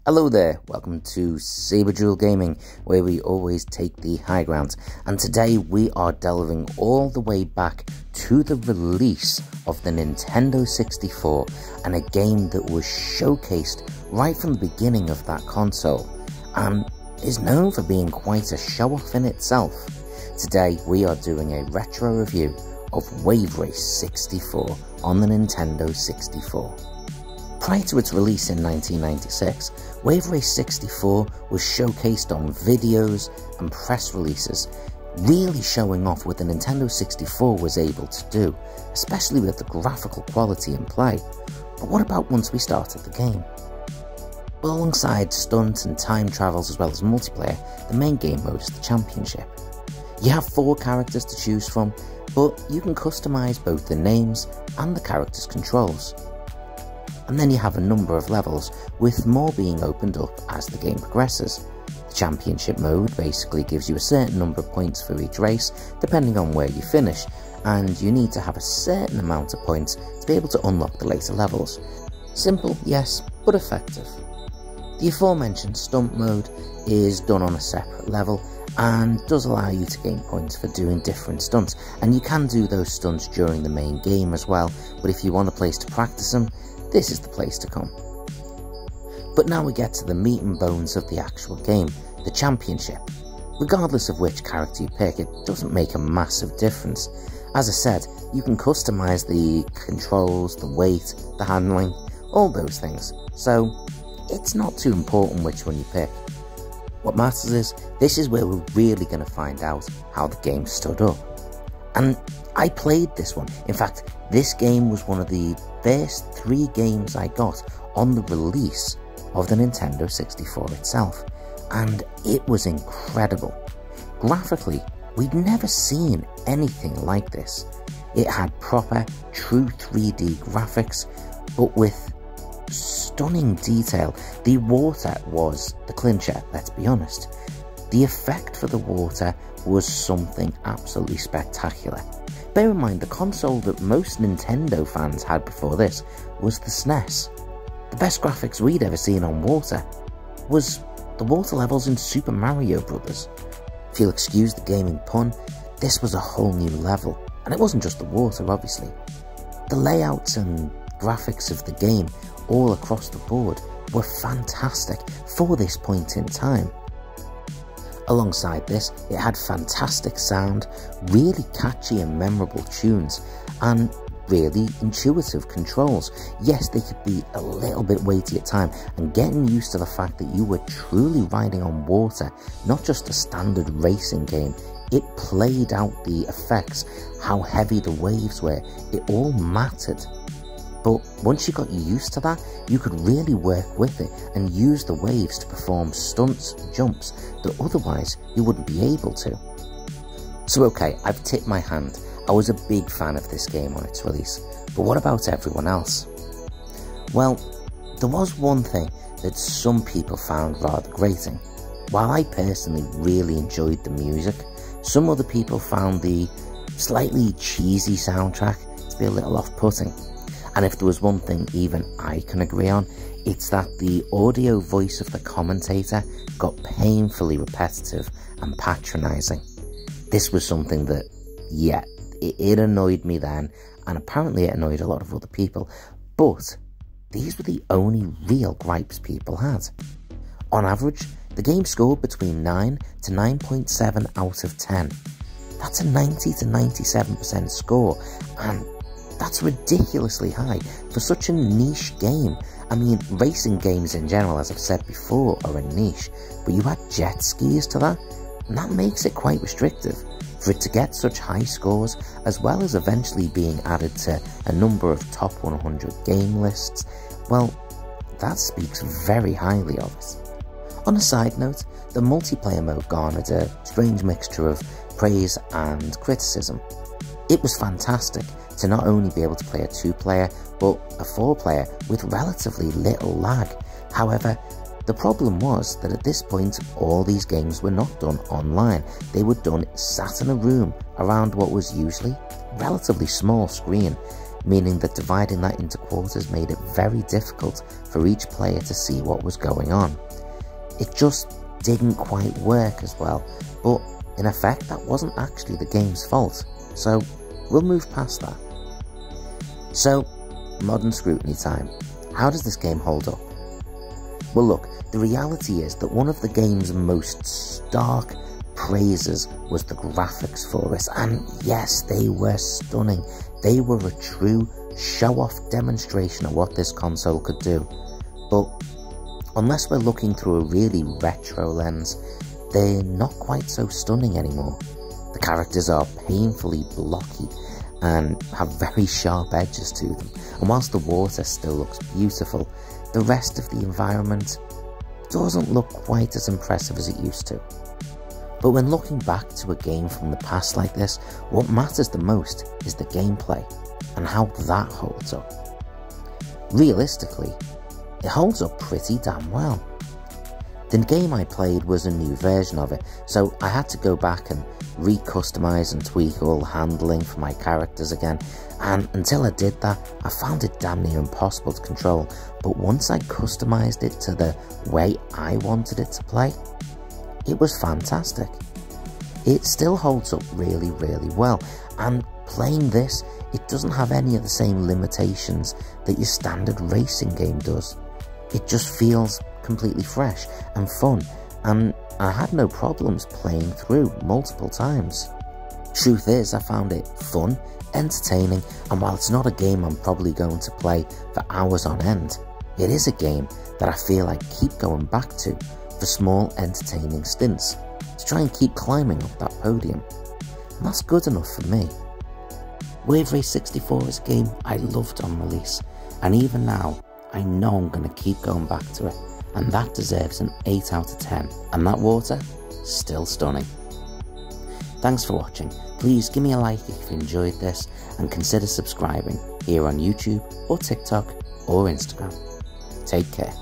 Hello there, welcome to saberduelgaming, where we always take the high ground, and today we are delving all the way back to the release of the Nintendo 64, and a game that was showcased right from the beginning of that console, and is known for being quite a show-off in itself. Today we are doing a retro review of Waverace 64 on the Nintendo 64. Prior to its release in 1996, Waverace 64 was showcased on videos and press releases, really showing off what the Nintendo 64 was able to do, especially with the graphical quality in play. But what about once we started the game? Well, alongside stunt and time travels as well as multiplayer, the main game mode is the Championship. You have 4 characters to choose from, but you can customize both the names and the characters' controls. And then you have a number of levels, with more being opened up as the game progresses. The Championship mode basically gives you a certain number of points for each race, depending on where you finish, and you need to have a certain amount of points to be able to unlock the later levels. Simple, yes, but effective. The aforementioned stunt mode is done on a separate level, and does allow you to gain points for doing different stunts, and you can do those stunts during the main game as well, but if you want a place to practice them, this is the place to come. But now we get to the meat and bones of the actual game, the Championship. Regardless of which character you pick, it doesn't make a massive difference. As I said, you can customize the controls, the weight, the handling, all those things, so it's not too important which one you pick. What matters is, this is where we're really going to find out how the game stood up. And I played this one. In fact, this game was one of the first 3 games I got on the release of the Nintendo 64 itself, and it was incredible. Graphically, we'd never seen anything like this. It had proper, true 3D graphics, but with stunning detail. The water was the clincher, let's be honest. The effect for the water was something absolutely spectacular. Bear in mind, the console that most Nintendo fans had before this was the SNES. The best graphics we'd ever seen on water was the water levels in Super Mario Bros. If you'll excuse the gaming pun, this was a whole new level, and it wasn't just the water, obviously. The layouts and graphics of the game all across the board were fantastic for this point in time. Alongside this, it had fantastic sound, really catchy and memorable tunes, and really intuitive controls. Yes, they could be a little bit weighty at times, and getting used to the fact that you were truly riding on water, not just a standard racing game. It played out the effects, how heavy the waves were, it all mattered. But once you got used to that, you could really work with it and use the waves to perform stunts and jumps that otherwise you wouldn't be able to. So okay, I've tipped my hand. I was a big fan of this game on its release, but what about everyone else? Well, there was one thing that some people found rather grating. While I personally really enjoyed the music, some other people found the slightly cheesy soundtrack to be a little off-putting. And if there was one thing even I can agree on, it's that the audio voice of the commentator got painfully repetitive and patronising. This was something that, yeah, it annoyed me then, and apparently it annoyed a lot of other people, but these were the only real gripes people had. On average, the game scored between 9 to 9.7 out of 10. That's a 90 to 97% score, and that's ridiculously high for such a niche game. I mean, racing games in general, as I've said before, are a niche, but you add jet skis to that, and that makes it quite restrictive. For it to get such high scores, as well as eventually being added to a number of top 100 game lists, well, that speaks very highly of it. On a side note, the multiplayer mode garnered a strange mixture of praise and criticism. It was fantastic to not only be able to play a 2-player, but a 4-player with relatively little lag. However, the problem was that at this point, all these games were not done online. They were done sat in a room around what was usually a relatively small screen. meaning that dividing that into quarters made it very difficult for each player to see what was going on. It just didn't quite work as well, but in effect that wasn't actually the game's fault, so we'll move past that. So, modern scrutiny time. How does this game hold up? Well look, the reality is that one of the game's most stark praises was the graphics for it, and yes, they were stunning. They were a true show-off demonstration of what this console could do. But unless we're looking through a really retro lens, they're not quite so stunning anymore. The characters are painfully blocky and have very sharp edges to them, and whilst the water still looks beautiful, the rest of the environment doesn't look quite as impressive as it used to. But when looking back to a game from the past like this, what matters the most is the gameplay and how that holds up. Realistically, it holds up pretty damn well. The game I played was a new version of it, so I had to go back and re-customize and tweak all the handling for my characters again, and until I did that, I found it damn near impossible to control. But once I customized it to the way I wanted it to play, it was fantastic. It still holds up really, really well, and playing this, it doesn't have any of the same limitations that your standard racing game does. It just feels completely fresh and fun, and I had no problems playing through multiple times. Truth is, I found it fun, entertaining, and while it's not a game I'm probably going to play for hours on end, it is a game that I feel I keep going back to for small entertaining stints to try and keep climbing up that podium, and that's good enough for me. Waverace 64 is a game I loved on release, and even now I know I'm going to keep going back to it, and that deserves an 8 out of 10, and that water, still stunning. Thanks for watching. Please give me a like if you enjoyed this, and consider subscribing here on YouTube or TikTok or Instagram. Take care.